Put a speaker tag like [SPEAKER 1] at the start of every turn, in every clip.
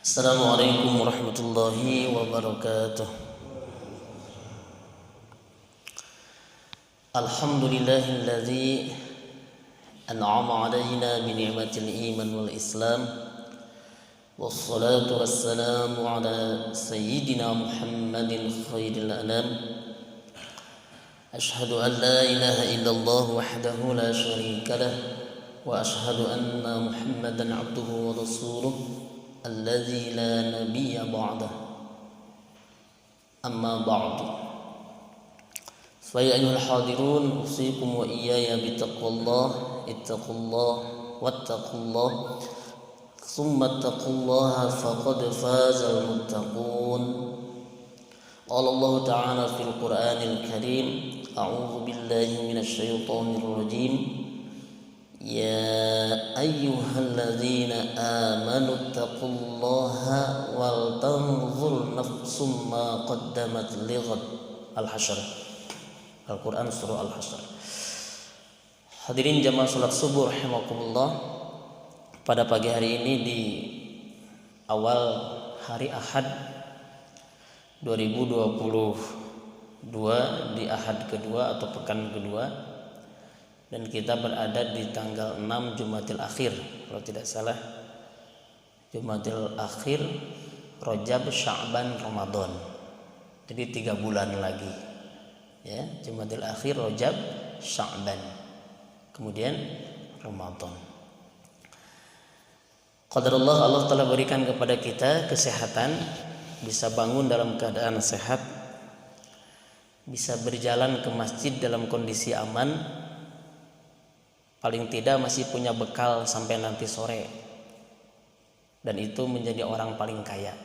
[SPEAKER 1] Assalamualaikum warahmatullahi wabarakatuh. Alhamdulillahilladzi an'ama alaina bi ni'matil iman wal islam. Wassalatu wassalamu ala sayyidina Muhammadin khairil anam. Ashhadu an la ilaha illallah wahdahu la syarika lah wa ashhadu anna Muhammadan abduhu wa rasuluh alladzi la nabiyya ba'dah. Amma ba'du. Fa ya ayyuhal hadirun, usikum wa iyaya bittaqwallah, ittaqullah wattaqullah, thumma ittaqullaha faqad fazal muttaqun. Qala Allah ta'ala fil Qur'anil Karim, a'udzu billahi minasy syaithanir rajim. Ya ayyuhalladzina amanu taqullaha wal tanzur nafsum ma qaddamat lighad. Al-Hasyr. Al-Quran surah Al-Hasyr. Hadirin jamaah salat subuh rahimakumullah. Pada pagi hari ini di awal hari Ahad 2022, di Ahad kedua atau pekan kedua, dan kita berada di tanggal 6 Jumadil Akhir, kalau tidak salah. Jumadil Akhir, Rajab, Sya'ban, Ramadan. Jadi 3 bulan lagi. Ya, Jumadil Akhir, Rajab, Sya'ban. Kemudian Ramadan. Qadarullah, Allah telah berikan kepada kita kesehatan, bisa bangun dalam keadaan sehat, bisa berjalan ke masjid dalam kondisi aman, paling tidak masih punya bekal sampai nanti sore, dan itu menjadi orang paling kaya.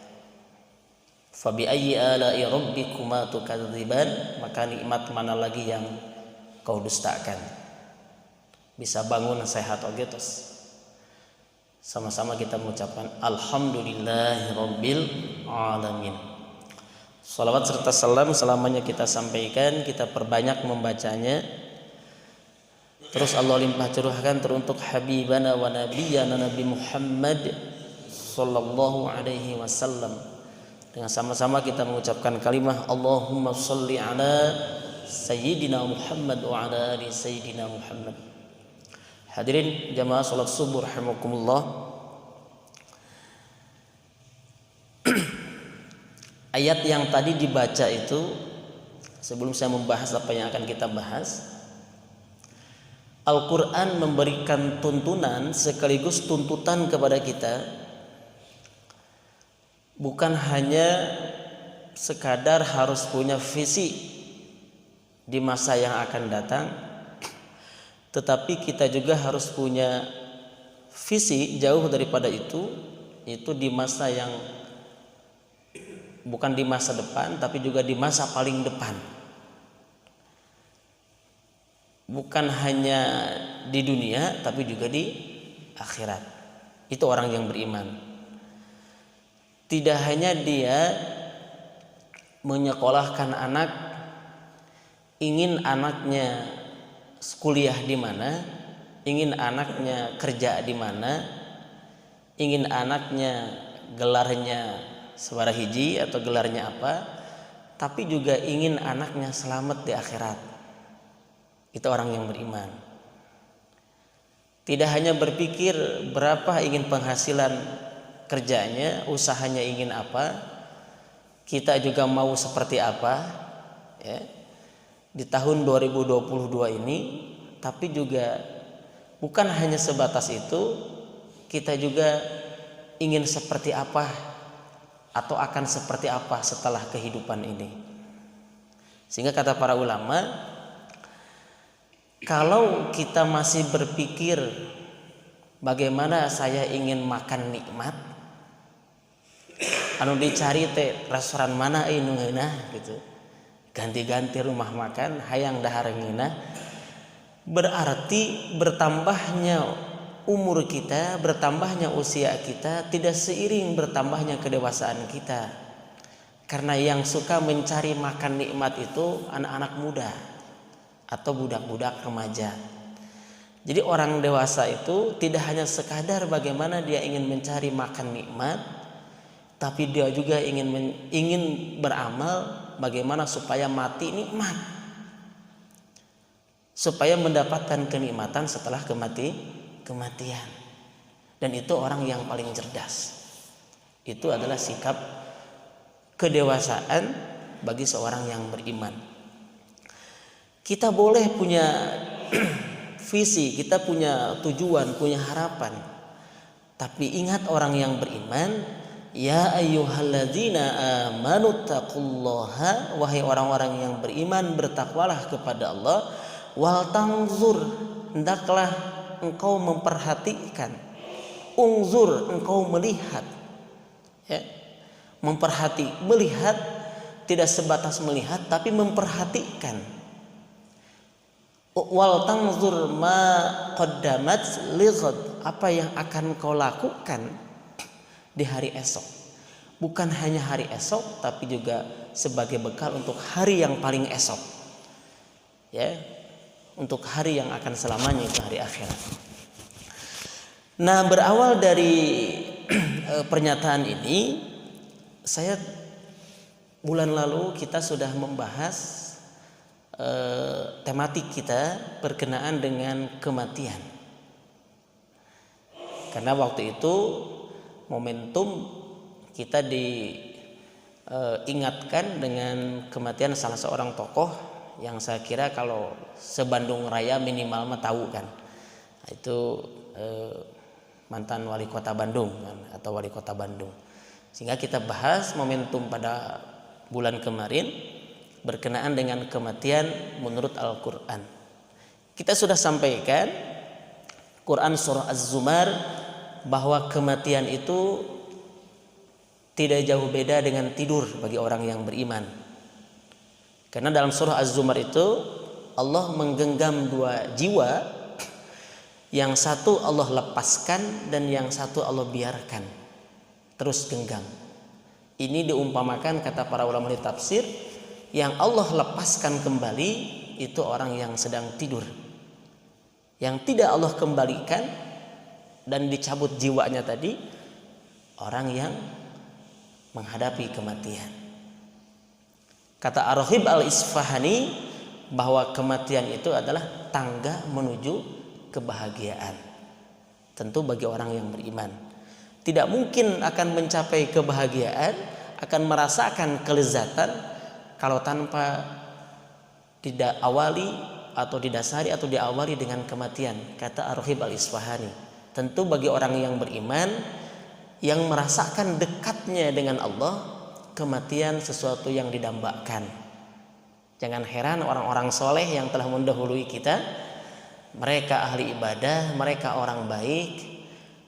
[SPEAKER 1] Fabi ayyi ala'i rabbikuma tukadziban, maka nikmat mana lagi yang kau dustakan? Bisa bangun sehat oge tos. Sama-sama kita mengucapkan alhamdulillahirabbil alamin. Shalawat serta salam selamanya kita sampaikan, kita perbanyak membacanya. Terus Allah limpah curahkan teruntuk habibana wa nabiyyana Nabi Muhammad sallallahu alaihi wasallam. Dengan sama-sama kita mengucapkan kalimah Allahumma shalli ala sayyidina Muhammad wa ala ali sayyidina Muhammad. Hadirin jamaah salat subuh rahimakumullah. Ayat yang tadi dibaca itu, sebelum saya membahas apa yang akan kita bahas, Al-Quran memberikan tuntunan sekaligus tuntutan kepada kita, bukan hanya sekadar harus punya visi di masa yang akan datang, tetapi kita juga harus punya visi jauh daripada itu di masa yang bukan di masa depan, tapi juga di masa paling depan. Bukan hanya di dunia, tapi juga di akhirat. Itu orang yang beriman. Tidak hanya dia menyekolahkan anak, ingin anaknya kuliah di mana, ingin anaknya kerja di mana, ingin anaknya gelarnya sabaraha hiji atau gelarnya apa, tapi juga ingin anaknya selamat di akhirat. Itu orang yang beriman. Tidak hanya berpikir berapa ingin penghasilan kerjanya, usahanya ingin apa, kita juga mau seperti apa, ya, di tahun 2022 ini, tapi juga bukan hanya sebatas itu, kita juga ingin seperti apa atau akan seperti apa setelah kehidupan ini. Sehingga kata para ulama, kalau kita masih berpikir bagaimana saya ingin makan nikmat, anu dicari teh restoran mana nu ngeunah gitu, ganti-ganti rumah makan hayang dahar ngeunah, berarti bertambahnya umur kita, bertambahnya usia kita tidak seiring bertambahnya kedewasaan kita. Karena yang suka mencari makan nikmat itu anak-anak muda atau budak-budak remaja. Jadi orang dewasa itu tidak hanya sekadar bagaimana dia ingin mencari makan nikmat, tapi dia juga ingin beramal bagaimana supaya mati nikmat, supaya mendapatkan kenikmatan setelah kematian. Dan itu orang yang paling cerdas. Itu adalah sikap kedewasaan bagi seorang yang beriman. Kita boleh punya visi, kita punya tujuan, punya harapan. Tapi ingat orang yang beriman, ya ayyuhalladzina amanu taqullaha, wahai orang-orang yang beriman, bertakwalah kepada Allah, wal tanzur, hendaklah engkau memperhatikan, unzur, engkau melihat, ya. Melihat tidak sebatas melihat tapi memperhatikan. Wal tanzur ma qaddamat lighad, apa yang akan kau lakukan di hari esok. Bukan hanya hari esok tapi juga sebagai bekal untuk hari yang paling esok. Ya, untuk hari yang akan selamanya, itu hari akhirat. Nah, berawal dari pernyataan ini, saya bulan lalu kita sudah membahas tematik kita berkenaan dengan kematian. Karena waktu itu momentum kita diingatkan dengan kematian salah seorang tokoh yang saya kira kalau se-Bandung Raya minimal mah tahu kan. Itu mantan wali kota Bandung kan, atau wali kota Bandung. Sehingga kita bahas momentum pada bulan kemarin berkenaan dengan kematian menurut Al-Quran. Kita sudah sampaikan Quran surah Az-Zumar bahwa kematian itu tidak jauh beda dengan tidur bagi orang yang beriman. Karena dalam surah Az-Zumar itu Allah menggenggam dua jiwa, yang satu Allah lepaskan dan yang satu Allah biarkan terus genggam. Ini diumpamakan, kata para ulama tafsir, yang Allah lepaskan kembali itu orang yang sedang tidur. Yang tidak Allah kembalikan dan dicabut jiwanya tadi, orang yang menghadapi kematian. Kata Ar-Rahib Al-Isfahani bahwa kematian itu adalah tangga menuju kebahagiaan. Tentu bagi orang yang beriman. Tidak mungkin akan mencapai kebahagiaan, akan merasakan kelezatan kalau tanpa tidak awali atau didasari atau diawali dengan kematian, kata Ar-Rahib Al-Isfahani. Tentu bagi orang yang beriman yang merasakan dekatnya dengan Allah, kematian sesuatu yang didambakan. Jangan heran orang-orang soleh yang telah mendahului kita, mereka ahli ibadah, mereka orang baik,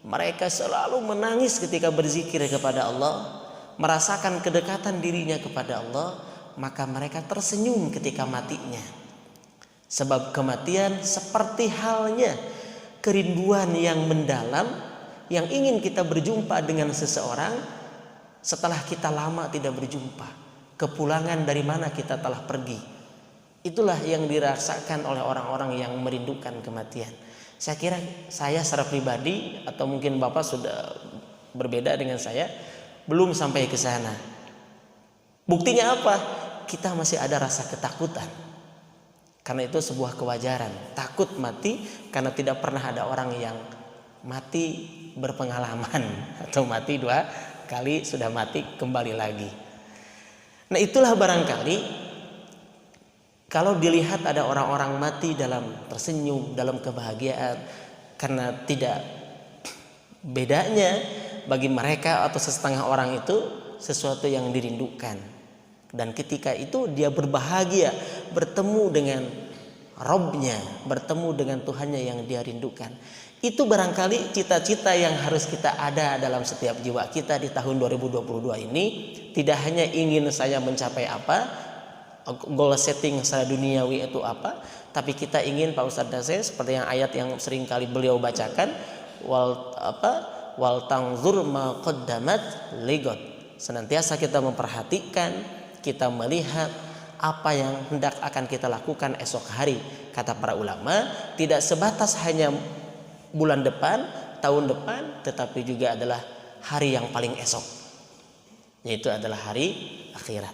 [SPEAKER 1] mereka selalu menangis ketika berzikir kepada Allah, merasakan kedekatan dirinya kepada Allah, maka mereka tersenyum ketika matinya. Sebab kematian seperti halnya kerinduan yang mendalam, yang ingin kita berjumpa dengan seseorang setelah kita lama tidak berjumpa. Kepulangan dari mana kita telah pergi. Itulah yang dirasakan oleh orang-orang yang merindukan kematian. Saya kira saya secara pribadi atau mungkin Bapak sudah berbeda dengan saya, belum sampai ke sana. Buktinya apa? Kita masih ada rasa ketakutan. Karena itu sebuah kewajaran. Takut mati karena tidak pernah ada orang yang mati berpengalaman atau mati 2 kali sudah mati kembali lagi. Nah, itulah barangkali kalau dilihat ada orang-orang mati dalam tersenyum, dalam kebahagiaan, karena tidak bedanya bagi mereka atau setengah orang itu sesuatu yang dirindukan. Dan ketika itu dia berbahagia bertemu dengan Robnya, bertemu dengan Tuhannya yang dia rindukan. Itu barangkali cita-cita yang harus kita ada dalam setiap jiwa kita di tahun 2022 ini. Tidak hanya ingin saya mencapai apa, goal setting secara duniawi itu apa, tapi kita ingin Pak Ustadz Dasir seperti yang ayat yang sering kali beliau bacakan, wal tanzur ma qaddamat lighad. Senantiasa kita memperhatikan, kita melihat apa yang hendak akan kita lakukan esok hari. Kata para ulama, tidak sebatas hanya bulan depan, tahun depan, tetapi juga adalah hari yang paling esok. yaitu adalah hari akhirat.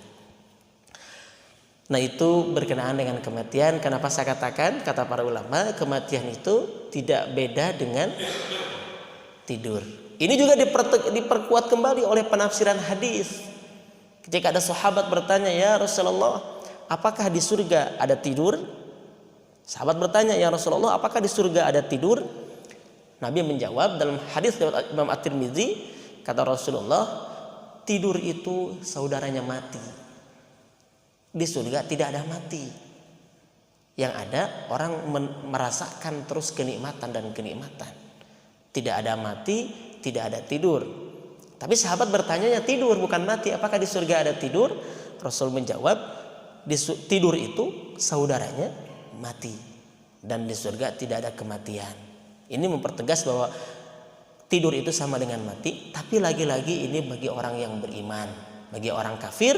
[SPEAKER 1] Nah, itu berkenaan dengan kematian. Kenapa saya katakan, kata para ulama, kematian itu tidak beda dengan tidur. Ini juga diperkuat kembali oleh penafsiran hadis. Ketika ada sahabat bertanya, "Ya Rasulullah, apakah di surga ada tidur?" Sahabat bertanya, "Ya Rasulullah, apakah di surga ada tidur?" Nabi menjawab dalam hadis riwayat Imam At-Tirmidzi, kata Rasulullah, tidur itu saudaranya mati. Di surga tidak ada mati. Yang ada orang merasakan terus kenikmatan dan kenikmatan. Tidak ada mati, tidak ada tidur. Tapi sahabat bertanya, tidur bukan mati, apakah di surga ada tidur? Rasul menjawab, tidur itu saudaranya mati, dan di surga tidak ada kematian. Ini mempertegas bahwa tidur itu sama dengan mati. Tapi lagi-lagi ini bagi orang yang beriman. Bagi orang kafir,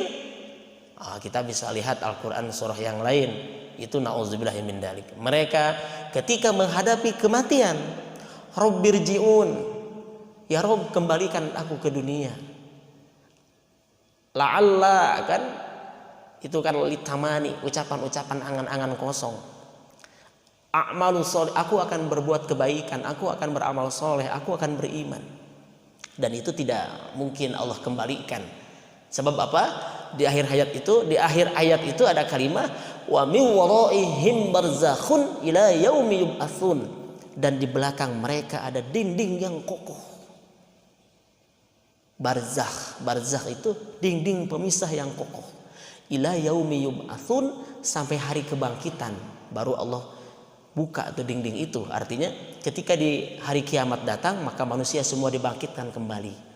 [SPEAKER 1] kita bisa lihat Al-Quran surah yang lain, itu na'udzubillahi min dzalik. Mereka ketika menghadapi kematian, Rabbirji'un, ya Rabb, kembalikan aku ke dunia. La'alla, kan itu kan litamani, ucapan-ucapan angan-angan kosong. A'malu sholih, aku akan berbuat kebaikan, aku akan beramal soleh, aku akan beriman. Dan itu tidak mungkin Allah kembalikan. Sebab apa? Di akhir ayat itu ada kalimat wa min waraihim barzakhun ila yaumi yub'atsun, dan di belakang mereka ada dinding yang kokoh. Barzakh itu dinding pemisah yang kokoh. Ila yaumi yub'atsun, sampai hari kebangkitan baru Allah buka tuh dinding itu. Artinya ketika di hari kiamat datang, maka manusia semua dibangkitkan kembali.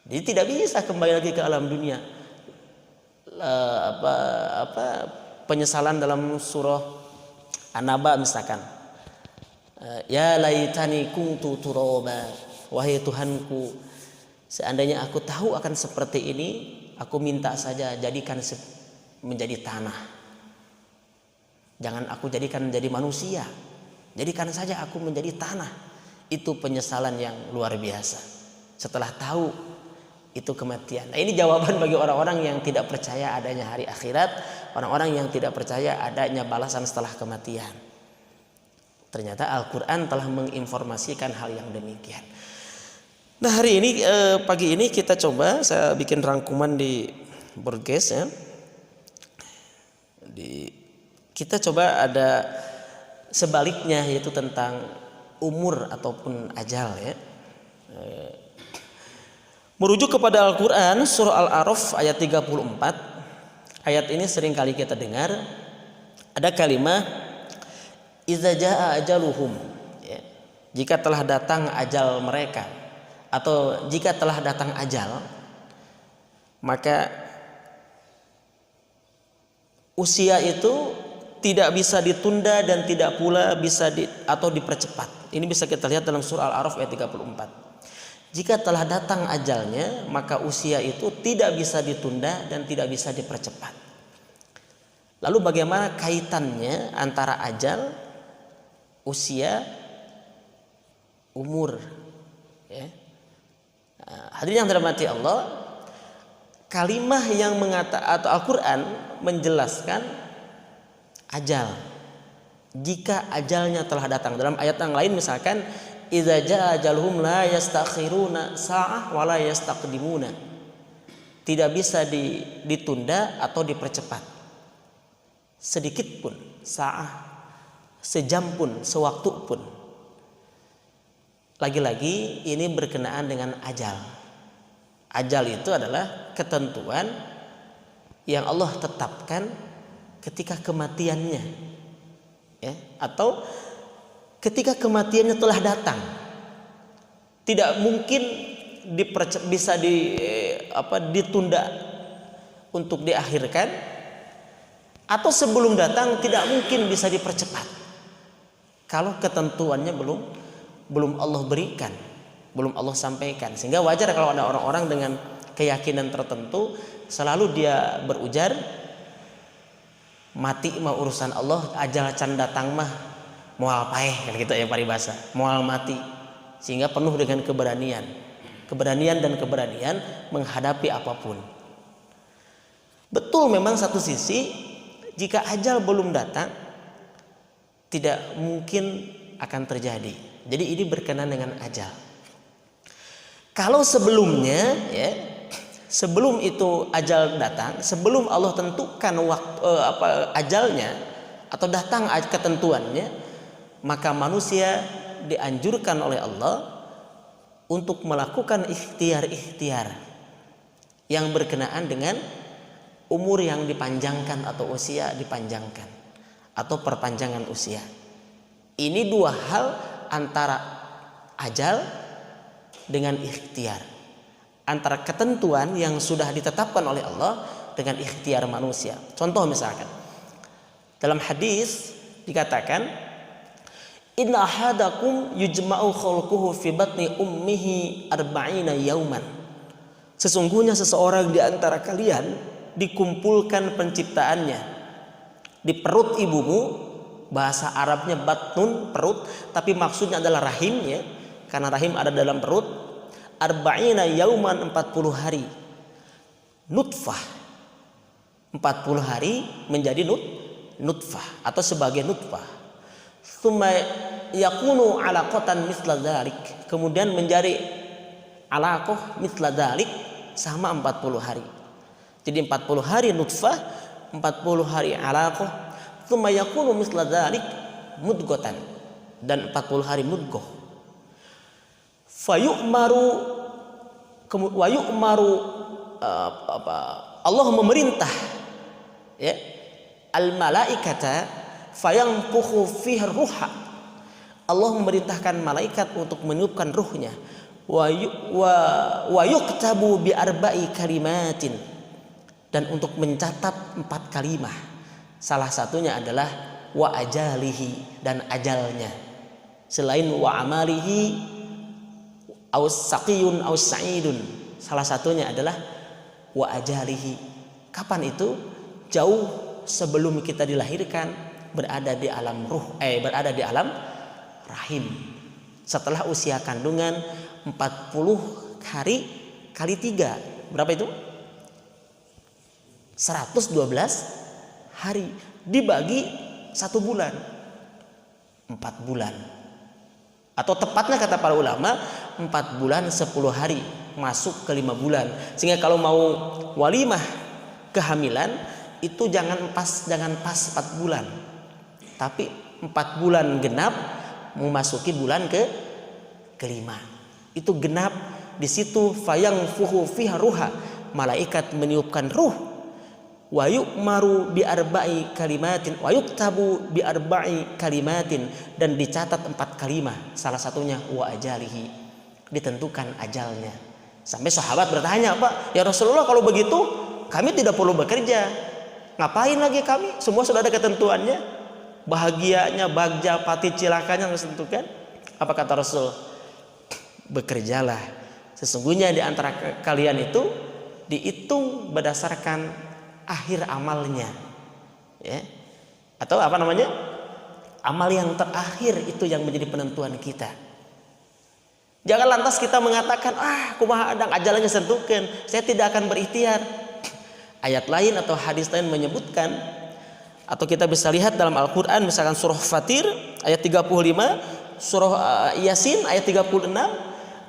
[SPEAKER 1] Jadi tidak bisa kembali lagi ke alam dunia. Penyesalan dalam surah An-Naba misalkan, ya laitani kuntu turaba, wahai Tuhanku, seandainya aku tahu akan seperti ini, aku minta saja jadikan menjadi tanah. Jangan aku jadikan menjadi manusia, jadikan saja aku menjadi tanah. Itu penyesalan yang luar biasa setelah tahu itu kematian. Nah, ini jawaban bagi orang-orang yang tidak percaya adanya hari akhirat, orang-orang yang tidak percaya adanya balasan setelah kematian. Ternyata Al-Quran telah menginformasikan hal yang demikian. Nah, hari ini pagi ini kita coba, saya bikin rangkuman di broadcast ya. Kita coba ada sebaliknya, yaitu tentang umur ataupun ajal ya. Merujuk kepada Al-Quran surah Al-A'raf ayat 34. Ayat ini sering kali kita dengar. Ada kalimat idza jaa ajaluhum, ya. Jika telah datang ajal mereka, atau jika telah datang ajal, maka usia itu tidak bisa ditunda dan tidak pula bisa atau dipercepat. Ini bisa kita lihat dalam surah Al-A'raf ayat 34. Jika telah datang ajalnya, maka usia itu tidak bisa ditunda dan tidak bisa dipercepat. Lalu bagaimana kaitannya antara ajal, usia, umur? Ya. Hadirin yang dirahmati Allah, kalimah yang atau Al-Quran menjelaskan ajal. Jika ajalnya telah datang, dalam ayat yang lain misalkan, idza jaa ajaluhum la yastakhiruna sa'ah wa la yastaqdimuna. Tidak bisa ditunda atau dipercepat sedikit pun, sa'ah, sejam pun, sewaktu pun. Lagi-lagi ini berkenaan dengan ajal. Ajal itu adalah ketentuan yang Allah tetapkan ketika kematiannya, ya, atau ketika kematiannya telah datang. Tidak mungkin bisa ditunda untuk diakhirkan, atau sebelum datang tidak mungkin bisa dipercepat kalau ketentuannya belum Allah berikan, belum Allah sampaikan. Sehingga wajar kalau ada orang-orang dengan keyakinan tertentu selalu dia berujar, mati mah urusan Allah, ajal can datang mah moal paeh, kan gitu ya paribasa, moal mati, sehingga penuh dengan keberanian. keberanian dan keberanian menghadapi apapun. Betul, memang satu sisi jika ajal belum datang tidak mungkin akan terjadi. Jadi ini berkenaan dengan ajal. Kalau sebelumnya, ya, sebelum itu ajal datang, sebelum Allah tentukan waktu ajalnya atau datang ketentuannya, maka manusia dianjurkan oleh Allah untuk melakukan ikhtiar-ikhtiar yang berkenaan dengan umur yang dipanjangkan atau usia dipanjangkan atau perpanjangan usia. Ini dua hal antara ajal dengan ikhtiar, antara ketentuan yang sudah ditetapkan oleh Allah dengan ikhtiar manusia. Contoh misalkan dalam hadis dikatakan, inna ahadakum yujma'u khalquhu fi batni ummihi arba'ina yauman. Sesungguhnya seseorang di antara kalian dikumpulkan penciptaannya di perut ibumu. Bahasa Arabnya batnun, perut, tapi maksudnya adalah rahim, ya, karena rahim ada dalam perut. Arba'ina yauman, 40 hari. Nutfah, 40 hari menjadi nutfah atau sebagai nutfah. Tsumma yakunu alaqatan mithla dzalik, kemudian menjadi alaqah mithla dzalik sama 40 hari. Jadi 40 hari nutfah, 40 hari alaqah, tsumma yakunu mithla dzalik mudghatan, dan 40 hari mudghah. Fayu'maru wa yu'maru Allah memerintah, ya, al malaikata fayanfukhu fihi ruha. Allah memerintahkan malaikat untuk meniupkan ruhnya. Wa yuktabu bi arba'i kalimatin, dan untuk mencatat 4 kalimah. Salah satunya adalah wa ajalihi, dan ajalnya. Selain wa amalihi aus saqiyun aus sa'idun, salah satunya adalah wa ajalihi. Kapan itu? Jauh sebelum kita dilahirkan, berada di alam berada di alam rahim. Setelah usia kandungan 40 hari kali 3, berapa itu? 112 hari dibagi 1 bulan, 4 bulan. Atau tepatnya kata para ulama 4 bulan 10 hari masuk ke 5 bulan. Sehingga kalau mau walimah kehamilan itu jangan pas 4 bulan, tapi 4 bulan genap memasuki bulan kelima. Itu genap di situ. Fayanfuhu fiha ruha, malaikat meniupkan ruh. Wa yu'maru bi arba'i kalimatin wa yuktabu bi arba'i kalimatin, dan dicatat 4 kalimat. Salah satunya wa ajalihi, ditentukan ajalnya. Sampai sahabat bertanya, "Pak, ya Rasulullah, kalau begitu kami tidak perlu bekerja. Ngapain lagi kami? Semua sudah ada ketentuannya. Bahagianya, bagja, pati, cilakanya harus ditentukan." Apa kata Rasul? Bekerjalah. Sesungguhnya di antara kalian itu dihitung berdasarkan akhir amalnya, ya, atau apa namanya, amal yang terakhir itu yang menjadi penentuan kita. Jangan lantas kita mengatakan, kumaha adang ajalnya sentukeun, saya tidak akan berikhtiar. Ayat lain atau hadis lain menyebutkan, atau kita bisa lihat dalam Al-Quran, misalkan surah Fatir ayat 35, surah Yasin ayat 36,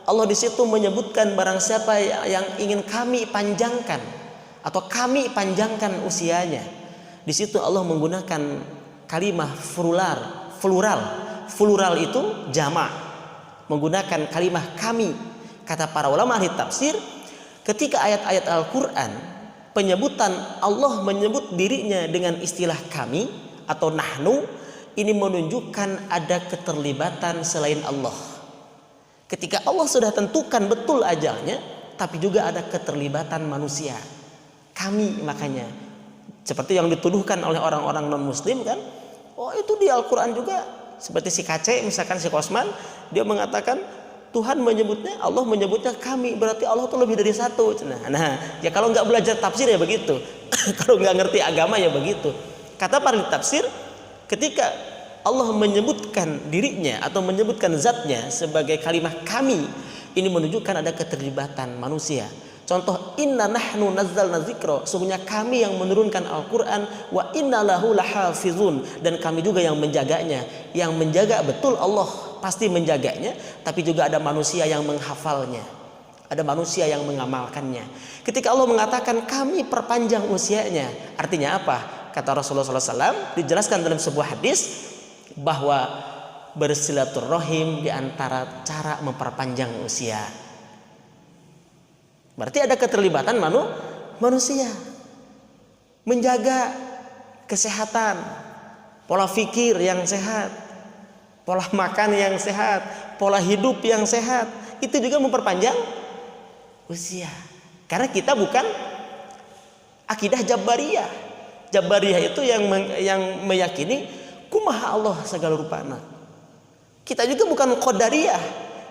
[SPEAKER 1] Allah di situ menyebutkan barang siapa yang ingin kami panjangkan atau kami panjangkan usianya. Di situ Allah menggunakan kalimah plural itu jamak, menggunakan kalimah kami. Kata para ulama ahli tafsir, ketika ayat-ayat Al-Quran penyebutan Allah menyebut dirinya dengan istilah kami atau nahnu, ini menunjukkan ada keterlibatan selain Allah. Ketika Allah sudah tentukan betul ajalnya, tapi juga ada keterlibatan manusia. Kami, makanya seperti yang dituduhkan oleh orang-orang non-muslim kan, itu di Al-Quran juga. Seperti si Kace, misalkan si Kosman, dia mengatakan Tuhan menyebutnya, Allah menyebutnya kami, berarti Allah itu lebih dari satu. Nah, ya kalau nggak belajar tafsir ya begitu. Kalau nggak ngerti agama ya begitu. Kata para tafsir, ketika Allah menyebutkan dirinya atau menyebutkan zatnya sebagai kalimah kami, Ini menunjukkan ada keterlibatan manusia. Contoh, inna nahnu nazzalna dzikra, sungguhnya kami yang menurunkan Al-Qur'an, wa inna lahu lahafizun, dan kami juga yang menjaganya. Yang menjaga betul Allah pasti menjaganya, tapi juga ada manusia yang menghafalnya. Ada manusia yang mengamalkannya. Ketika Allah mengatakan kami perpanjang usianya, artinya apa? Kata Rasulullah SAW, dijelaskan dalam sebuah hadis bahwa bersilaturahim di antara cara memperpanjang usia. Berarti ada keterlibatan manusia menjaga kesehatan, pola pikir yang sehat, pola makan yang sehat, pola hidup yang sehat. Itu juga memperpanjang usia. Karena kita bukan akidah Jabariyah. Jabariyah itu yang meyakini kumaha Allah segala rupana. Kita juga bukan Qadariyah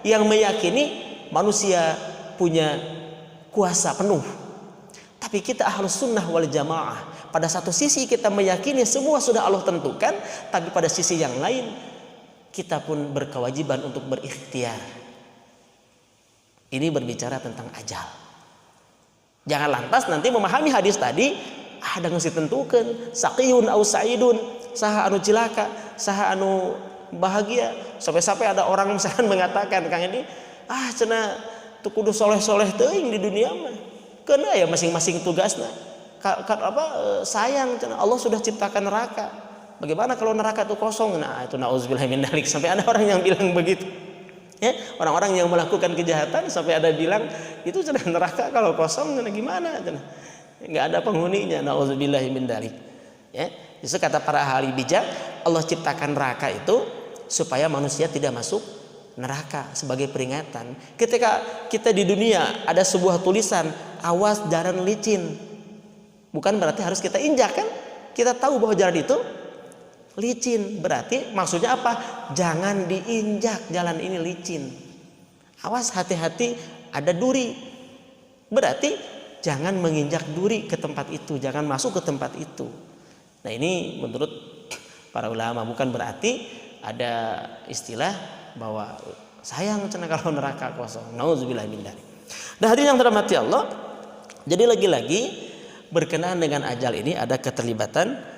[SPEAKER 1] yang meyakini manusia punya kuasa penuh. Tapi kita Ahlus Sunnah wal Jamaah. Pada satu sisi kita meyakini semua sudah Allah tentukan, tapi pada sisi yang lain kita pun berkewajiban untuk berikhtiar. Ini berbicara tentang ajal. Jangan lantas nanti memahami hadis tadi ada yang ditentukan saqiyun au sa'idun, saha anu cilaka, saha anu bahagia. Sampai-sampai ada orang misalkan mengatakan, Kang ini cenah tu kudu soleh-soleh teuing di dunia mah. Keuna ya masing-masing tugasna. Sayang cenah Allah sudah ciptakan neraka. Bagaimana kalau neraka itu kosong? Nah, itu nauzubillahi min dzalik. Sampai ada orang yang bilang begitu. Ya, orang-orang yang melakukan kejahatan sampai ada bilang itu cenah neraka kalau kosong cenah gimana cenah. Enggak ada penghuninya. Nauzubillahi min dzalik. Ya, justru kata para ahli bijak, Allah ciptakan neraka itu supaya manusia tidak masuk neraka sebagai peringatan. Ketika kita di dunia ada sebuah tulisan awas jalan licin, bukan berarti harus kita injak kan? Kita tahu bahwa jalan itu licin, berarti maksudnya apa? Jangan diinjak, jalan ini licin. Awas, hati-hati ada duri. Berarti jangan menginjak duri ke tempat itu, jangan masuk ke tempat itu. Nah, ini menurut para ulama bukan berarti ada istilah bahwa sayang cenah kalau neraka kosong. Nauzubillahi min dzalik. Nah, hadirin yang dirahmati Allah, jadi lagi-lagi berkenaan dengan ajal ini ada keterlibatan.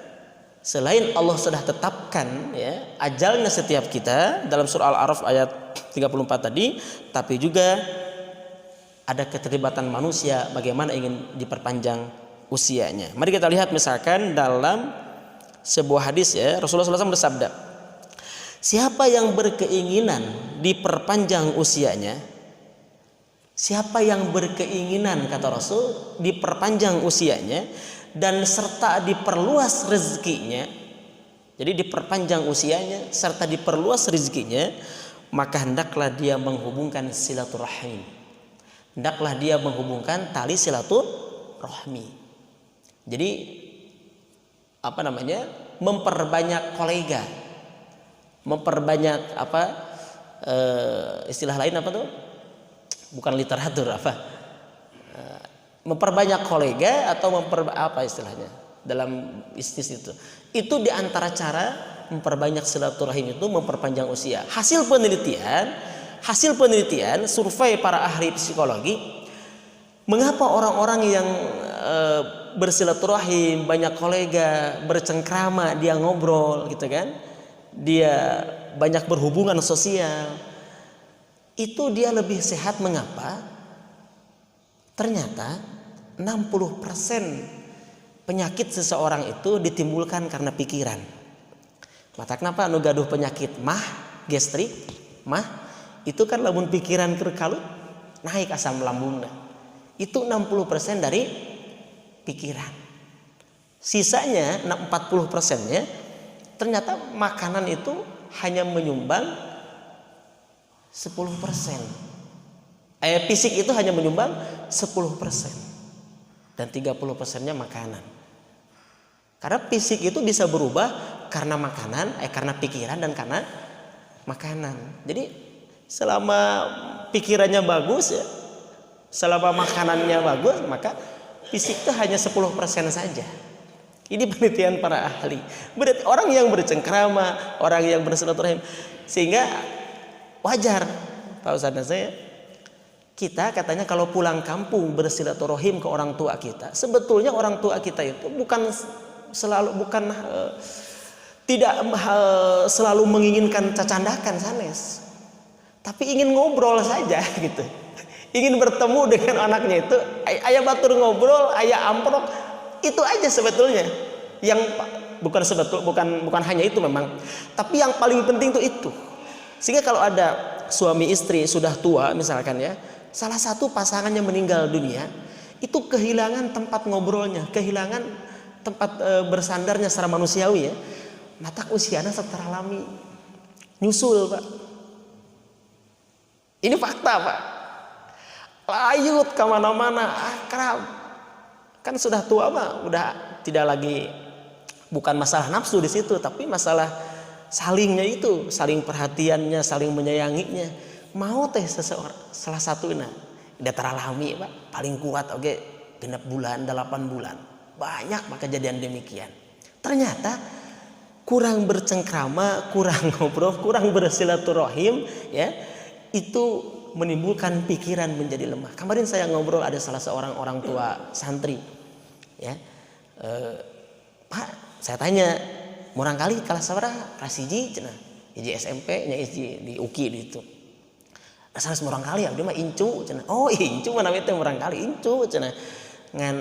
[SPEAKER 1] Selain Allah sudah tetapkan ya ajalnya setiap kita dalam surah Al-A'raf ayat 34 tadi, tapi juga ada keterlibatan manusia bagaimana ingin diperpanjang usianya. Mari kita lihat misalkan dalam sebuah hadis ya, Rasulullah SAW bersabda, siapa yang berkeinginan diperpanjang usianya, siapa yang berkeinginan kata Rasul diperpanjang usianya dan serta diperluas rezekinya, jadi diperpanjang usianya serta diperluas rezekinya, maka hendaklah dia menghubungkan silaturahim, hendaklah dia menghubungkan tali silaturahmi. Jadi memperbanyak kolega, memperbanyak istilah lain bukan literatur memperbanyak kolega atau istilahnya dalam bisnis itu diantara cara memperbanyak silaturahim itu memperpanjang usia. Hasil penelitian survei para ahli psikologi, mengapa orang-orang yang bersilaturahim, banyak kolega, bercengkrama, dia ngobrol gitu kan, dia banyak berhubungan sosial, itu dia lebih sehat. Mengapa? Ternyata 60% penyakit seseorang itu ditimbulkan karena pikiran. Mata kenapa anu gaduh penyakit gastrik, itu kan lamun pikiran kerkalut naik asam lambungna. Itu 60% dari pikiran. Sisanya 40%-nya ternyata makanan itu hanya menyumbang 10%. Fisik itu hanya menyumbang 10% dan 30%-nya makanan. Karena fisik itu bisa berubah karena makanan, karena pikiran dan karena makanan. Jadi selama pikirannya bagus ya, selama makanannya bagus, maka fisik itu hanya 10% saja. Ini penelitian para ahli. Berarti orang yang bercengkrama, orang yang bersilaturahim, sehingga wajar Pak Ustadz saya Kita katanya kalau pulang kampung bersilaturahim ke orang tua kita, sebetulnya orang tua kita itu bukan tidak selalu menginginkan cacandakan sanes, tapi ingin ngobrol saja gitu. Ingin bertemu dengan anaknya itu, ayah batur ngobrol, ayah amprok, itu aja sebetulnya. Yang bukan hanya itu memang, tapi yang paling penting itu. Sehingga kalau ada suami istri sudah tua misalkan ya, salah satu pasangannya meninggal dunia, itu kehilangan tempat ngobrolnya, kehilangan tempat bersandarnya secara manusiawi ya. Mata usianya setara lami nyusul, Pak. Ini fakta, Pak. Layut kemana-mana, akrab. Kan sudah tua, Pak, udah tidak lagi, bukan masalah nafsu di situ, tapi masalah salingnya itu, saling perhatiannya, saling menyayanginya. Mau teh seseorang, salah satu udah teralami, Pak, paling kuat oke, genap bulan, 8 bulan. Banyak Pak kejadian demikian. Ternyata kurang bercengkrama, kurang ngobrol, kurang bersilaturahim ya, itu menimbulkan pikiran menjadi lemah. Kemarin saya ngobrol ada salah seorang orang tua santri ya, Pak, saya tanya murang kali kelas sabaraha? Kelas 1 cenah. Hiji SMP nya hiji di UKI di itu. Asal murang kali abdi mah incu cenah. Oh, incu mana teh murang kali incu cenah. Ngan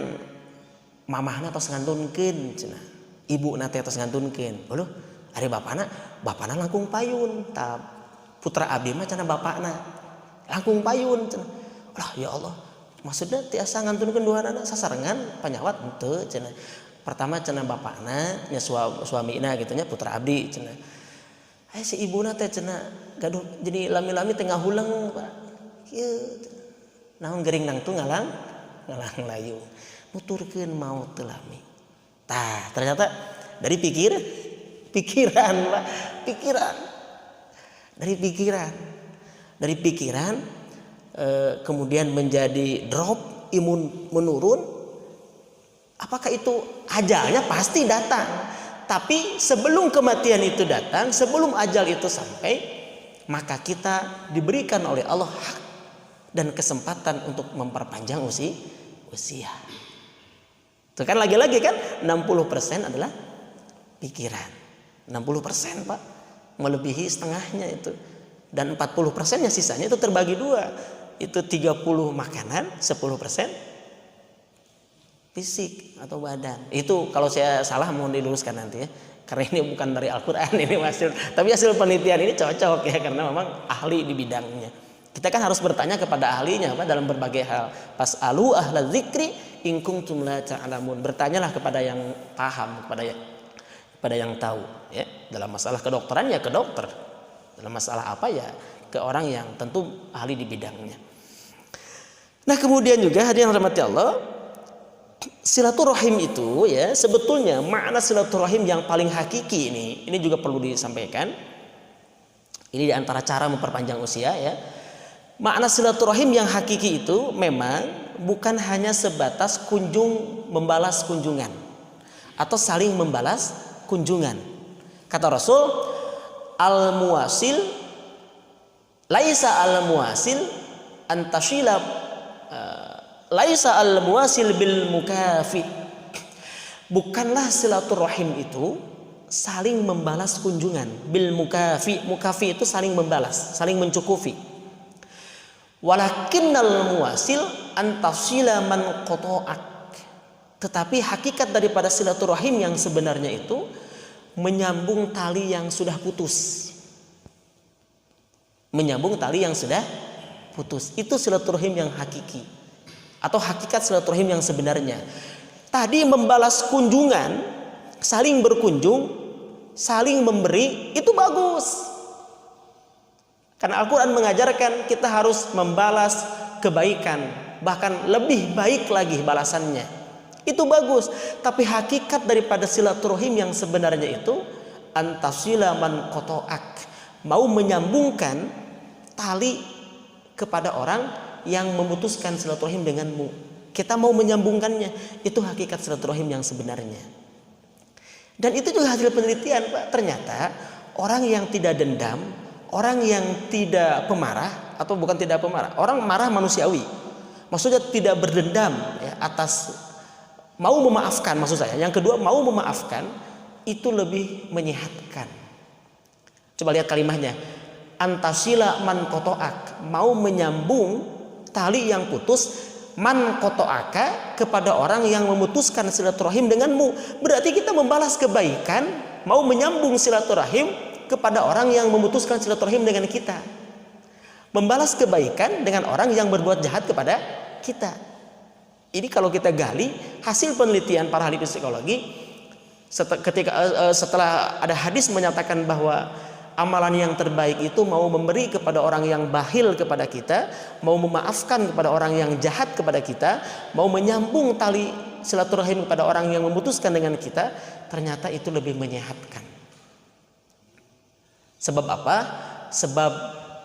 [SPEAKER 1] mamahna tos ngandunkeun cenah. Ibuna teh tos ngandunkeun. Uluh, ari bapana langkung payun. Ta putra abdi mah cenah bapakna langkung payun cenah. Lah ya Allah, maksudnya tiasa ngandunkeun duanana sasarengan panyawat henteu cenah. Pertama cenah bapakna nya suamina gitu nya putra abdi cenah. Si ibuna teh cenah gaduh jadi lami-lami teh ngahuleng, Pak. Kieu naon gering nang tu ngalang layu. Nuturkeun maot teu lami. Tah, ternyata dari pikiran, Pak. Dari pikiran kemudian menjadi drop, imun menurun. Apakah itu ajalnya? Pasti datang. Tapi sebelum kematian itu datang, sebelum ajal itu sampai, maka kita diberikan oleh Allah hak dan kesempatan untuk memperpanjang usia. Itu kan lagi-lagi kan 60% adalah pikiran. 60%, Pak. Melebihi setengahnya itu. Dan 40%-nya sisanya itu terbagi 2. Itu 30 makanan, 10% fisik atau badan. Itu kalau saya salah mohon diluruskan nanti ya. Karena ini bukan dari Al-Quran, ini tapi hasil penelitian ini cocok ya, karena memang ahli di bidangnya. Kita kan harus bertanya kepada ahlinya Pak, dalam berbagai hal. Fas'alu ahla dzikri in kuntum la ta'lamun. Bertanyalah kepada yang paham, kepada yang tahu ya. Dalam masalah kedokteran ya ke dokter. Dalam masalah apa ya ke orang yang tentu ahli di bidangnya. Nah, kemudian juga hadirin rahmati Allah, silaturahim itu ya, sebetulnya makna silaturahim yang paling hakiki ini juga perlu disampaikan. Ini diantara cara memperpanjang usia ya. Makna silaturahim yang hakiki itu memang bukan hanya sebatas membalas kunjungan atau saling membalas kunjungan. Kata Rasul, al-muwasil laisa al-muwasil antashila laisa al-muwasil bil mukafi. Bukanlah silaturahim itu saling membalas kunjungan bil mukafi. Mukafi itu saling membalas, saling mencukupi. Walakinnal muwasil antasila man qata'ak. Tetapi hakikat daripada silaturahim yang sebenarnya itu menyambung tali yang sudah putus. Menyambung tali yang sudah putus. Itu silaturahim yang hakiki. Atau hakikat silaturahim yang sebenarnya. Tadi membalas kunjungan, saling berkunjung, saling memberi, itu bagus. Karena Al-Quran mengajarkan kita harus membalas kebaikan, bahkan lebih baik lagi balasannya. Itu bagus. Tapi hakikat daripada silaturahim yang sebenarnya itu antasila man qata'ak, mau menyambungkan tali kepada orang yang memutuskan silaturahim denganmu. Kita mau menyambungkannya. Itu hakikat silaturahim yang sebenarnya. Dan itu juga hasil penelitian, Pak. Ternyata orang yang tidak dendam, orang yang tidak pemarah, atau bukan tidak pemarah, orang marah manusiawi, maksudnya tidak berdendam ya, atas mau memaafkan, maksud saya. Yang kedua, mau memaafkan itu lebih menyehatkan. Coba lihat kalimatnya, antasila man kotoak, mau menyambung tali yang putus, man kotoaka, kepada orang yang memutuskan silaturahim denganmu. Berarti kita membalas kebaikan, mau menyambung silaturahim kepada orang yang memutuskan silaturahim dengan kita. Membalas kebaikan dengan orang yang berbuat jahat kepada kita. Ini kalau kita gali hasil penelitian para ahli psikologi, setelah ada hadis menyatakan bahwa amalan yang terbaik itu mau memberi kepada orang yang bakhil kepada kita, mau memaafkan kepada orang yang jahat kepada kita, mau menyambung tali silaturahim kepada orang yang memutuskan dengan kita, ternyata itu lebih menyehatkan. Sebab apa? Sebab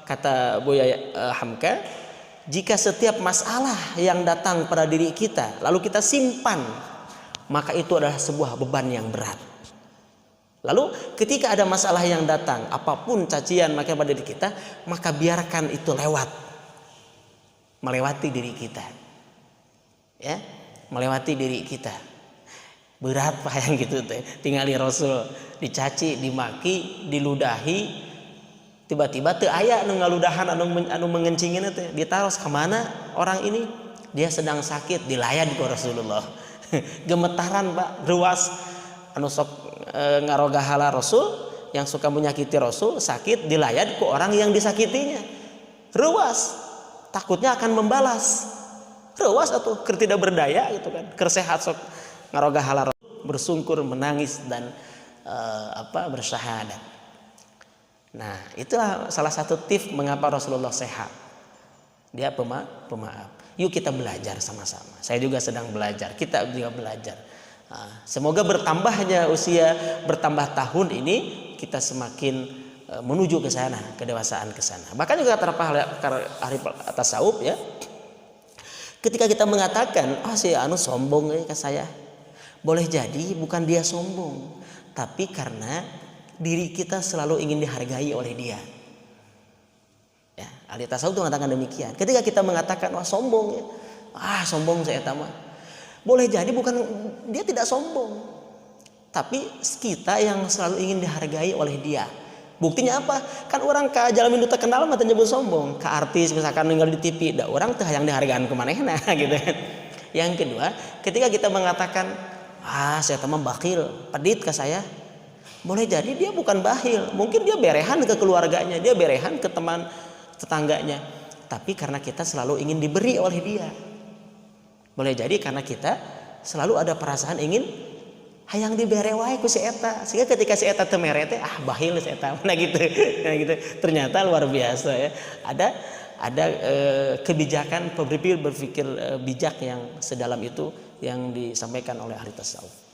[SPEAKER 1] kata Buya Hamka, jika setiap masalah yang datang pada diri kita lalu kita simpan, maka itu adalah sebuah beban yang berat. Lalu ketika ada masalah yang datang, apapun cacian maka pada diri kita, maka biarkan itu lewat, melewati diri kita, ya, melewati diri kita. Berat pak yang gitu teh, tinggali Rasul dicaci, dimaki, diludahi, tiba-tiba teu aya anu ngaludahan anu mengencingin teh, ditaros ke mana orang ini? Dia sedang sakit, dilayan ku Rasulullah. Gemetaran pak, ruas anu sok ngarogahala Rasul, yang suka menyakiti Rasul, sakit, dilayan ku orang yang disakitinya. Ruas, takutnya akan membalas. Ruas atuh keur tidak berdaya gitu kan, keur sehat sok ngarogahala Rasul, bersungkur, menangis dan bersyahadat. Nah, itulah salah satu tips mengapa Rasulullah sehat. Dia pemaaf. Yuk kita belajar sama-sama. Saya juga sedang belajar. Kita juga belajar. Nah, semoga bertambahnya usia, bertambah tahun ini, kita semakin menuju ke sana, kedewasaan ke sana. Bahkan juga kata ahli tasawuf ya. Ketika kita mengatakan, si anu sombong ke saya. Boleh jadi bukan dia sombong, tapi karena diri kita selalu ingin dihargai oleh dia. Ya, ahli tasawuf itu mengatakan demikian. Ketika kita mengatakan sombong ya, sombong saya tahu. Boleh jadi bukan dia tidak sombong, tapi kita yang selalu ingin dihargai oleh dia. Buktinya apa? Kan orang ke jalan mindu terkenal mah nyebut sombong. Ke artis misalkan ninggal di TV, da orang teh yang dihargaan ku manehna gitu. Yang kedua, ketika kita mengatakan saya teman bakhil, pedit ke saya. Boleh jadi dia bukan bakhil, mungkin dia berehan ke keluarganya, dia berehan ke teman tetangganya, tapi karena kita selalu ingin diberi oleh dia. Boleh jadi karena kita selalu ada perasaan ingin hayang dibere wae ku si eta, sehingga ketika si eta teu mere teh bakhil si eta. Nah gitu. Ternyata luar biasa ya. Ada kebijakan berpikir bijak yang sedalam itu yang disampaikan oleh ahli tasawuf.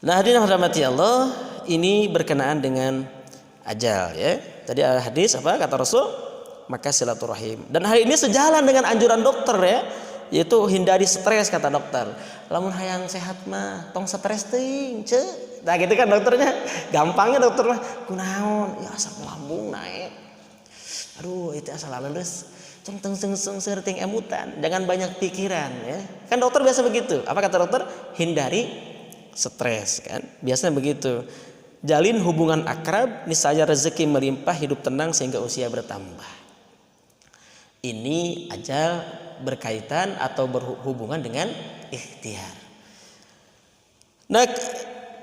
[SPEAKER 1] Nah, hadirin rahmati Allah, ini berkenaan dengan ajal ya. Tadi ada hadis apa kata Rasul? Maka silaturahim. Dan hal ini sejalan dengan anjuran dokter ya, yaitu hindari stres kata dokter. Lamun hayang sehat mah tong stres teuing, ceu. Nah, gitu kan dokternya. Gampangnya dokter mah kunaon? Ya asam lambung naik. Aduh, itu asal leles. Ceng serting emutan. Jangan banyak pikiran ya. Kan dokter biasa begitu. Apa kata dokter? Hindari stres kan. Biasanya begitu. Jalin hubungan akrab, niscaya rezeki melimpah, hidup tenang sehingga usia bertambah. Ini ajal berkaitan atau berhubungan dengan ikhtiar. Nah,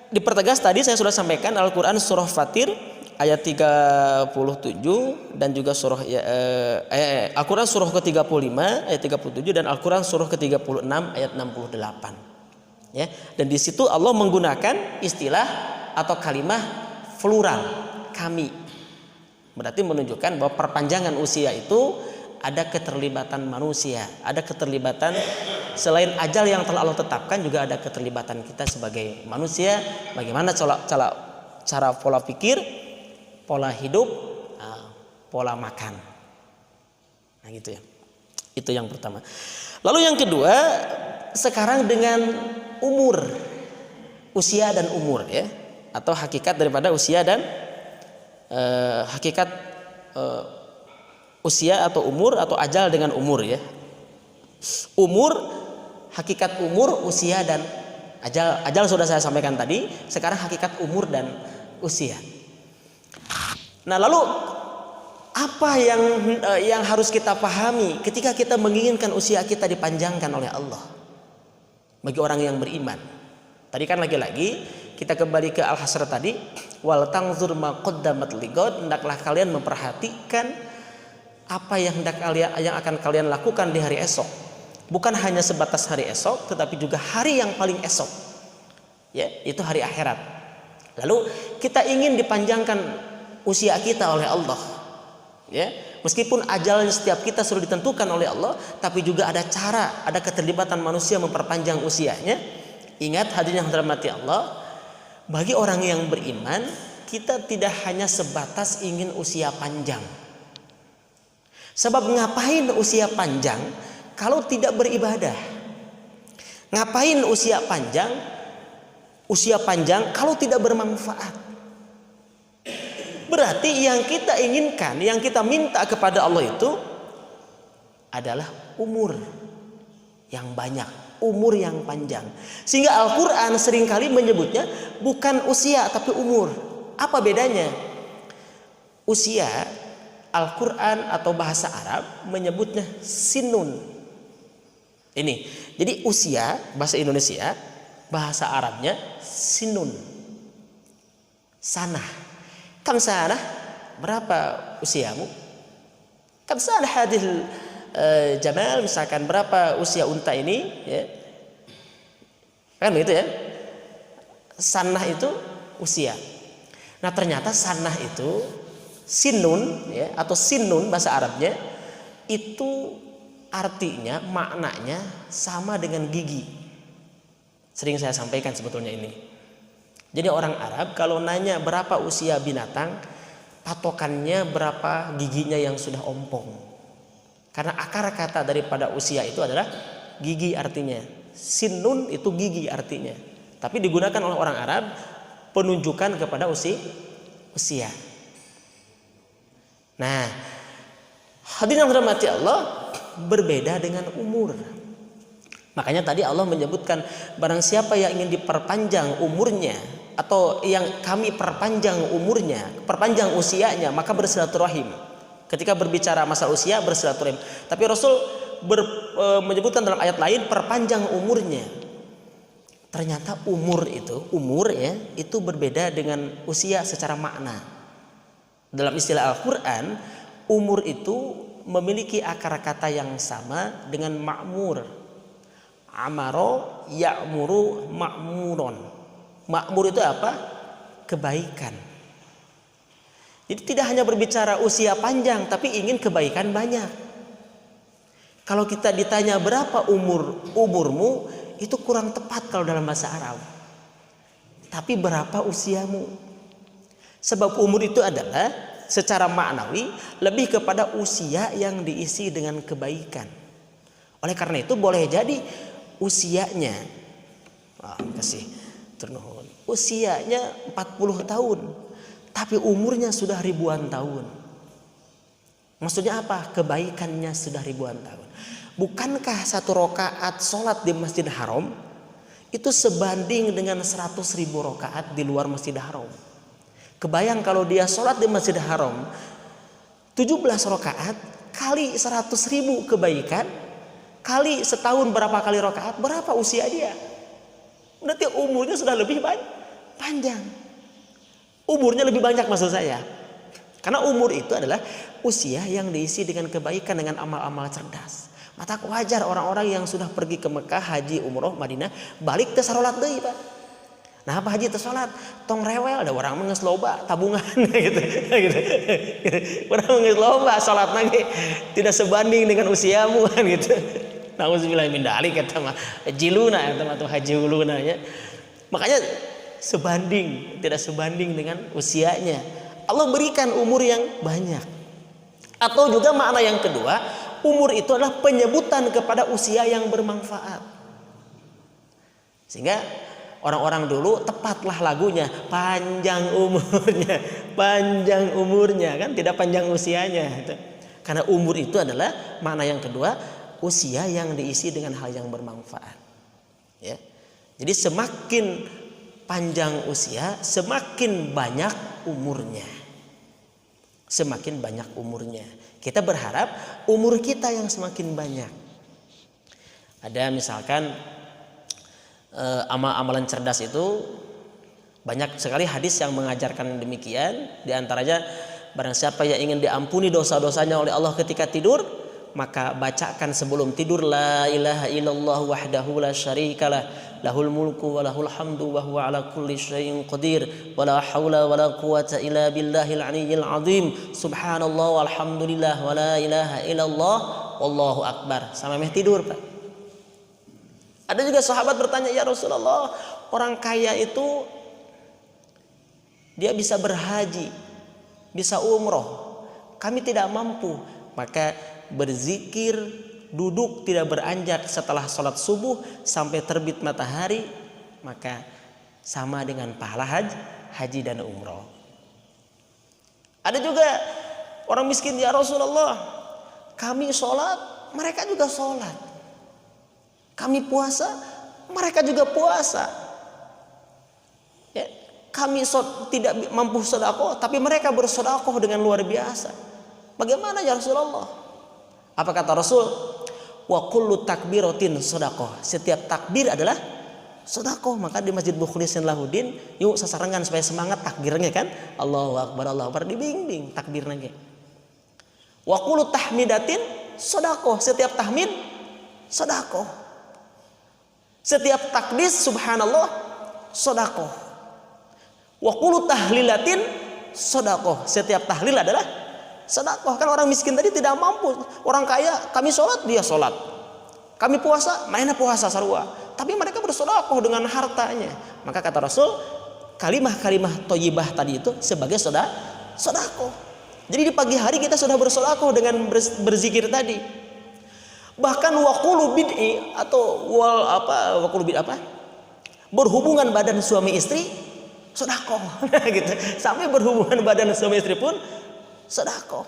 [SPEAKER 1] dipertegas tadi saya sudah sampaikan Al-Qur'an surah Fatir ayat 37 dan juga surah Al-Qur'an surah ke-35 ayat 37 dan Al-Qur'an surah ke-36 ayat 68. Ya, dan di situ Allah menggunakan istilah atau kalimat plural, kami. Berarti menunjukkan bahwa perpanjangan usia itu ada keterlibatan manusia, ada keterlibatan selain ajal yang telah Allah tetapkan, juga ada keterlibatan kita sebagai manusia. Bagaimana cara pola pikir, pola hidup, pola makan. Nah gitu ya. Itu yang pertama. Lalu yang kedua, sekarang dengan umur, usia dan umur ya, atau hakikat daripada usia dan hakikat usia atau umur atau ajal dengan umur ya. Umur, hakikat umur, usia dan ajal. Ajal sudah saya sampaikan tadi. Sekarang hakikat umur dan usia. Nah, lalu apa yang harus kita pahami ketika kita menginginkan usia kita dipanjangkan oleh Allah bagi orang yang beriman? Tadi kan lagi-lagi kita kembali ke Al-Hasr tadi, wal tanzur ma qaddamat ligad, hendaklah kalian memperhatikan apa yang akan kalian lakukan di hari esok. Bukan hanya sebatas hari esok, tetapi juga hari yang paling esok. Ya, itu hari akhirat. Lalu kita ingin dipanjangkan usia kita oleh Allah. Ya, meskipun ajalnya setiap kita sudah ditentukan oleh Allah, tapi juga ada cara, ada keterlibatan manusia memperpanjang usianya. Ingat hadirin yang dirahmati Allah, bagi orang yang beriman, kita tidak hanya sebatas ingin usia panjang. Sebab ngapain usia panjang kalau tidak beribadah? Ngapain usia panjang kalau tidak bermanfaat? Berarti yang kita inginkan, yang kita minta kepada Allah itu adalah umur yang banyak, umur yang panjang. Sehingga Al-Quran seringkali menyebutnya bukan usia tapi umur. Apa bedanya? Usia, Al-Quran atau bahasa Arab menyebutnya sinun. Ini, jadi usia bahasa Indonesia, bahasa Arabnya sinun. Sanah. Kam sanah? Berapa usiamu? Kam sanah hadil jamal, misalkan berapa usia unta ini, ya. Kan begitu ya. Sanah itu usia. Nah, ternyata sanah itu sinun ya, atau sinun bahasa Arabnya itu artinya, maknanya sama dengan gigi. Sering saya sampaikan sebetulnya ini. Jadi orang Arab kalau nanya berapa usia binatang, patokannya berapa giginya yang sudah ompong. Karena akar kata daripada usia itu adalah gigi artinya. Sinun itu gigi artinya. Tapi digunakan oleh orang Arab penunjukan kepada usia. Nah, hadirin yang dirahmati Allah, berbeda dengan umur. Makanya tadi Allah menyebutkan barang siapa yang ingin diperpanjang umurnya atau yang kami perpanjang umurnya, perpanjang usianya, maka bersilaturahim. Ketika berbicara masalah usia, bersilaturahim. Tapi Rasul menyebutkan dalam ayat lain perpanjang umurnya. Ternyata umur ya, itu berbeda dengan usia secara makna. Dalam istilah Al-Quran, umur itu memiliki akar kata yang sama dengan ma'mur. Amaro ya'muru ma'muron. Ma'mur itu apa? Kebaikan. Jadi tidak hanya berbicara usia panjang, tapi ingin kebaikan banyak. Kalau kita ditanya berapa umurmu, itu kurang tepat kalau dalam bahasa Arab. Tapi berapa usiamu? Sebab umur itu adalah secara maknawi lebih kepada usia yang diisi dengan kebaikan. Oleh karena itu boleh jadi usianya usianya 40 tahun, tapi umurnya sudah ribuan tahun. Maksudnya apa? Kebaikannya sudah ribuan tahun. Bukankah satu rakaat sholat di Masjid Haram itu sebanding dengan 100.000 rakaat di luar Masjid Haram? Kebayang kalau dia sholat di Masjid Haram 17 rakaat kali 100.000 kebaikan, kali setahun berapa kali rakaat, berapa usia dia? Berarti umurnya sudah lebih panjang. Umurnya lebih banyak maksud saya. Karena umur itu adalah usia yang diisi dengan kebaikan, dengan amal-amal cerdas. Maka wajar orang-orang yang sudah pergi ke Mekah, haji, umroh, Madinah, balik ke sarolat deui, Pak. Nah, apa haji tersolat? Tong rewel, ada orang menges loba tabungan gitu. Orang menges loba salat lagi tidak sebanding dengan usiamu kan gitu. Nauzubillah min dzalik kata mah jiluna atau haji uluna ya. Makanya tidak sebanding dengan usianya. Allah berikan umur yang banyak. Atau juga makna yang kedua, umur itu adalah penyebutan kepada usia yang bermanfaat. Sehingga Orang-orang dulu tepatlah lagunya, panjang umurnya, panjang umurnya, kan tidak panjang usianya. Karena umur itu adalah makna yang kedua, usia yang diisi dengan hal yang bermanfaat. Ya. Jadi semakin panjang usia, semakin banyak umurnya. Semakin banyak umurnya. Kita berharap umur kita yang semakin banyak. Ada misalkan amalan cerdas itu banyak sekali hadis yang mengajarkan demikian. Di antaranya, barang siapa yang ingin diampuni dosa-dosanya oleh Allah ketika tidur, maka bacakan sebelum tidur la ilaha illallah wahdahu la syarikalah lahul mulku wa lahul hamdu wa huwa ala kulli syai'in qadir wa la haula wa la quwata illa billahil aliyyil azim subhanallah walhamdulillah wa la ilaha illallah wallahu akbar. Sampai tidur, Pak. Ada juga sahabat bertanya, ya Rasulullah, orang kaya itu dia bisa berhaji, bisa umroh, kami tidak mampu. Maka berzikir, duduk tidak beranjak setelah sholat subuh sampai terbit matahari, maka sama dengan pahala haji dan umroh. Ada juga orang miskin, ya Rasulullah, kami sholat, mereka juga sholat. Kami puasa, mereka juga puasa. Ya, kami tidak mampu sedekah, tapi mereka bersedekah dengan luar biasa. Bagaimana ya Rasulullah? Apa kata Rasul? Wa kullu takbiratin sedekah. Setiap takbir adalah sedekah. Maka di Masjid Mukhlisin Lahuddin, yuk sesarengan supaya semangat takbirnya kan. Allahu Akbar, Allahu Akbar, dibimbing takbirnya. Wa kullu tahmidatin sedekah. Setiap tahmid sedekah. Setiap takbis subhanallah sedekah. Wa kullu tahlilatin sedekah. Setiap tahlil adalah sedekah. Kan orang miskin tadi tidak mampu. Orang kaya, kami sholat, dia sholat. Kami puasa, mainnya puasa sarua. Tapi mereka bersedekah dengan hartanya. Maka kata Rasul, kalimah-kalimah thayyibah tadi itu sebagai sedekah. Jadi di pagi hari kita sudah bersedekah dengan berzikir tadi. Bahkan waqulu bid'i atau waqulu bid'i berhubungan badan suami istri sedekah. Gitu. Sampai berhubungan badan suami istri pun sedekah.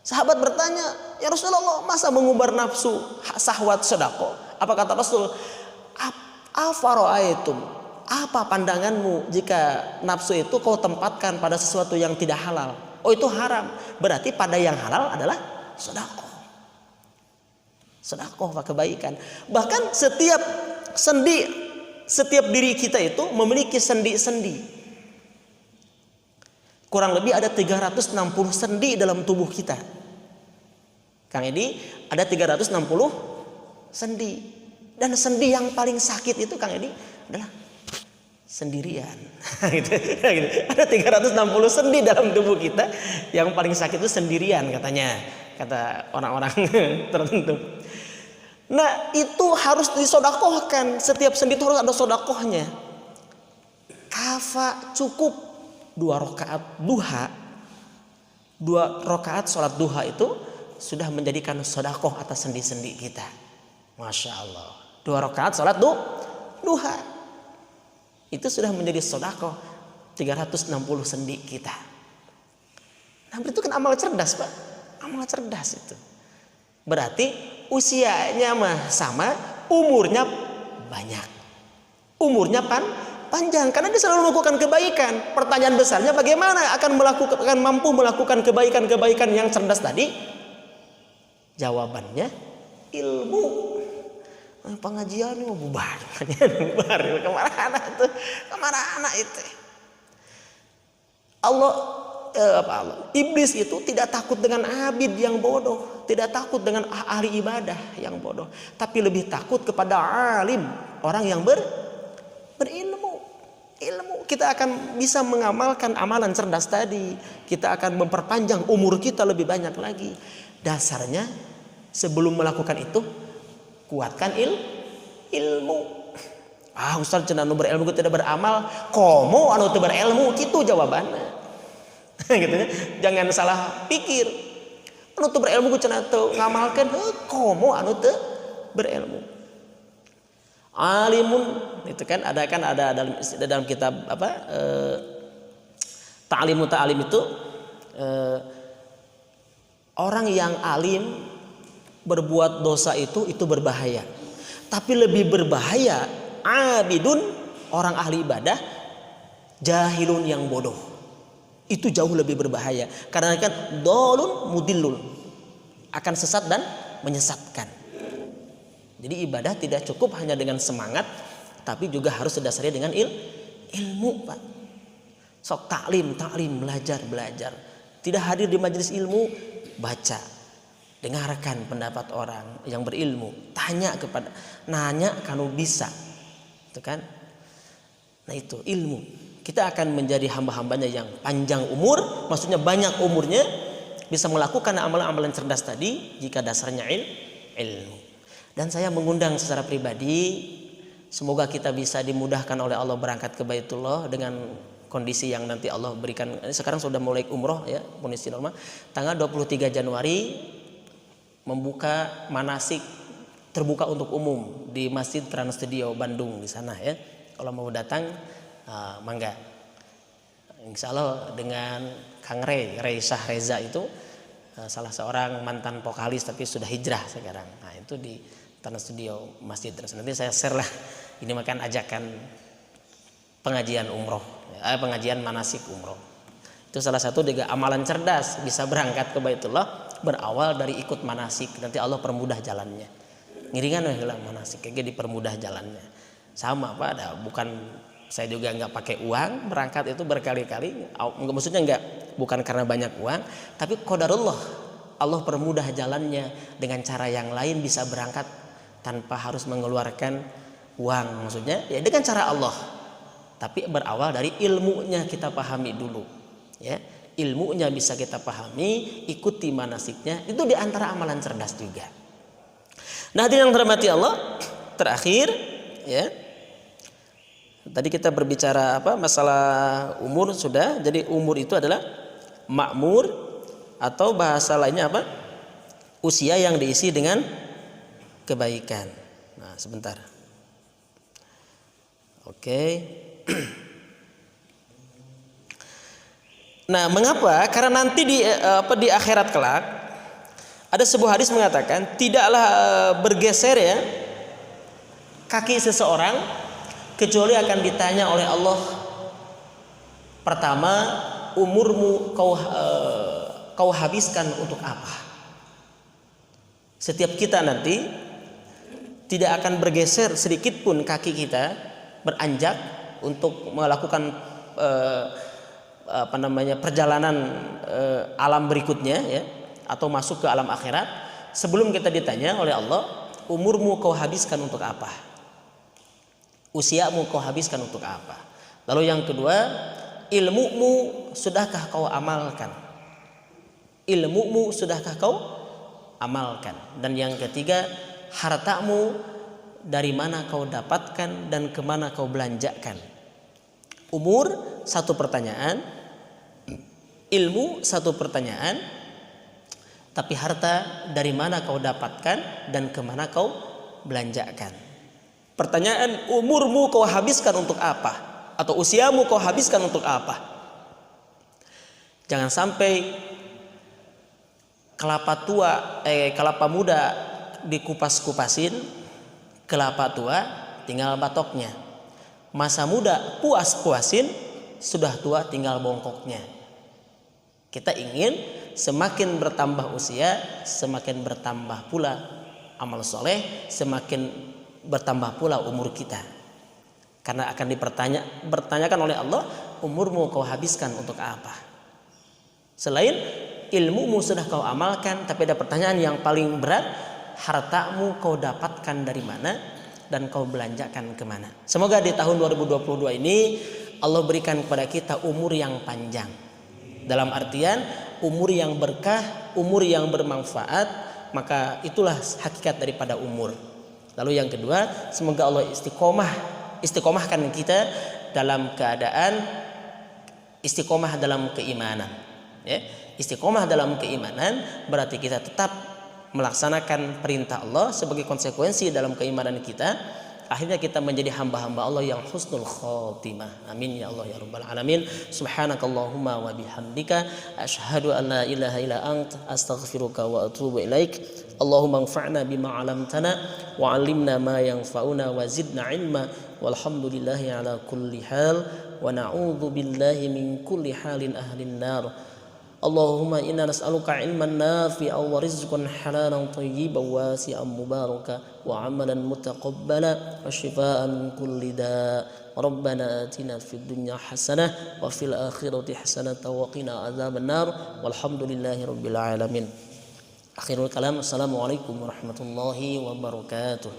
[SPEAKER 1] Sahabat bertanya, ya Rasulullah, masa mengumbar nafsu syahwat sedekah? Apa kata Rasul? Afara'aitum, apa pandanganmu jika nafsu itu kau tempatkan pada sesuatu yang tidak halal? Oh, itu haram. Berarti pada yang halal adalah sedekah. Sedekah, kebaikan. Bahkan setiap sendi, setiap diri kita itu memiliki sendi-sendi. Kurang lebih ada 360 sendi dalam tubuh kita. Kang Edi, ada 360 sendi. Dan sendi yang paling sakit itu, Kang Edi, adalah sendirian. Gitu. Ada 360 sendi dalam tubuh kita, yang paling sakit itu sendirian katanya. Kata orang-orang tertentu. Nah, itu harus disedekahkan. Setiap sendi itu harus ada sedekahnya. Kafa cukup 2 rakaat duha. 2 rakaat sholat duha itu sudah menjadikan sedekah atas sendi-sendi kita. Masya Allah. 2 rakaat sholat duha. Itu sudah menjadi sedekah 360 sendi kita. Nah, itu kan amal cerdas, Pak. Amal cerdas itu. Berarti usianya mah sama, umurnya banyak. Umurnya panjang karena dia selalu melakukan kebaikan. Pertanyaan besarnya, bagaimana akan mampu melakukan kebaikan-kebaikan yang cerdas tadi? Jawabannya ilmu. Pengajian ini mau bubar. Kemana tuh? Kemana itu? Iblis itu tidak takut dengan abid yang bodoh, tidak takut dengan ahli ibadah yang bodoh, tapi lebih takut kepada alim, orang yang berilmu. Kita akan bisa mengamalkan amalan cerdas tadi, kita akan memperpanjang umur kita lebih banyak lagi. Dasarnya sebelum melakukan itu, kuatkan ilmu. Ustaz cenah nu berilmu tidak beramal, komo anu teu berilmu, gitu jawabannya. Gitu ya. Jangan salah pikir. Anu teu berilmu ku cenah teu ngamalkeun, komo anu teu berilmu. Alimun itu kan ada dalam kitab apa ta'limu ta'lim itu orang yang alim berbuat dosa itu berbahaya. Tapi lebih berbahaya abidun, orang ahli ibadah, jahilun yang bodoh. Itu jauh lebih berbahaya karena kan dolun mudillun, akan sesat dan menyesatkan. Jadi ibadah tidak cukup hanya dengan semangat, tapi juga harus didasari dengan ilmu, Pak. Sok taklim, belajar. Tidak hadir di majelis ilmu, baca, dengarkan pendapat orang yang berilmu, nanya kalau bisa, itu kan? Nah itu ilmu. Kita akan menjadi hamba-hambanya yang panjang umur, maksudnya banyak umurnya, bisa melakukan amalan-amalan cerdas tadi jika dasarnya ilmu. Dan saya mengundang secara pribadi, semoga kita bisa dimudahkan oleh Allah berangkat ke Baitullah dengan kondisi yang nanti Allah berikan. Sekarang sudah mulai umroh ya, kondisi normal. Tanggal 23 Januari membuka manasik terbuka untuk umum di Masjid Trans Studio Bandung di sana ya. Kalau mau datang mangga. Insya Allah dengan Kang Rey Syah Reza itu salah seorang mantan vokalis tapi sudah hijrah sekarang. Nah itu di Trans Studio Masjid Trans. Nanti saya share lah. Ini makan ajakan pengajian umroh, pengajian manasik umroh. Itu salah satu juga amalan cerdas, bisa berangkat ke Baitullah berawal dari ikut manasik. Nanti Allah permudah jalannya. Ngiringan bilang manasik, kayak dipermudah jalannya. Sama Pak, bukan saya juga nggak pakai uang berangkat itu berkali-kali. Maksudnya bukan karena banyak uang, tapi qadarullah, Allah permudah jalannya dengan cara yang lain bisa berangkat tanpa harus mengeluarkan uang. Maksudnya ya dengan cara Allah. Tapi berawal dari ilmunya kita pahami dulu, ya ilmunya bisa kita pahami, ikuti manasiknya, itu diantara amalan cerdas juga. Nah, hadirin yang dirahmati Allah, terakhir, ya tadi kita berbicara masalah umur sudah. Jadi umur itu adalah makmur atau bahasa lainnya usia yang diisi dengan kebaikan. Nah, sebentar. Oke. Nah, mengapa? Karena nanti di akhirat kelak ada sebuah hadis mengatakan tidaklah bergeser ya kaki seseorang kecuali akan ditanya oleh Allah. Pertama, umurmu kau habiskan untuk apa? Setiap kita nanti tidak akan bergeser sedikit pun kaki kita beranjak untuk melakukan perjalanan alam berikutnya ya, atau masuk ke alam akhirat sebelum kita ditanya oleh Allah, umurmu kau habiskan untuk apa? Usiamu kau habiskan untuk apa? Lalu yang kedua, ilmumu sudahkah kau amalkan? Ilmumu sudahkah kau amalkan? Dan yang ketiga, hartamu dari mana kau dapatkan dan kemana kau belanjakan? Umur satu pertanyaan, ilmu satu pertanyaan, tapi harta dari mana kau dapatkan dan kemana kau belanjakan? Pertanyaan umurmu kau habiskan untuk apa? Atau usiamu kau habiskan untuk apa? Jangan sampai kelapa muda dikupas-kupasin, kelapa tua tinggal batoknya. Masa muda puas-puasin, sudah tua tinggal bongkoknya. Kita ingin semakin bertambah usia, semakin bertambah pula amal soleh, semakin bertambah pula umur kita. Karena akan bertanyakan oleh Allah, umurmu kau habiskan untuk apa? Selain ilmumu sudah kau amalkan, tapi ada pertanyaan yang paling berat, hartamu kau dapatkan dari mana dan kau belanjakan kemana? Semoga di tahun 2022 ini Allah berikan kepada kita umur yang panjang. Dalam artian umur yang berkah, umur yang bermanfaat, maka itulah hakikat daripada umur. Lalu yang kedua, semoga Allah istiqomahkan kita dalam keadaan istiqomah dalam keimanan. Ya, istiqomah dalam keimanan berarti kita tetap melaksanakan perintah Allah sebagai konsekuensi dalam keimanan kita akhirnya kita menjadi hamba-hamba Allah yang husnul khotimah. Amin ya Allah ya rabbal alamin. Subhanakallahumma wa bihamdika asyhadu an la ilaha illa ant astaghfiruka wa atubu ilaik. Allahumma anfa'na bima 'allamtana wa 'allimna ma yanfa'una wa zidna 'ilma walhamdulillahi ala kulli hal wa na'udzu billahi min kulli halin ahlin nar. Allahumma inna nas'aluka ilman nafi'an wa rizqan halalan tayyiban wasi'an mubaraka wa 'amalan mutaqabbala wa shifaa'an min kulli da'. Rabbana atina fid dunya hasanah wa fil akhirati hasanah wa qina adzaban nar. Walhamdulillahi rabbil alamin. Akhirul kalam. Assalamualaikum warahmatullahi wabarakatuh.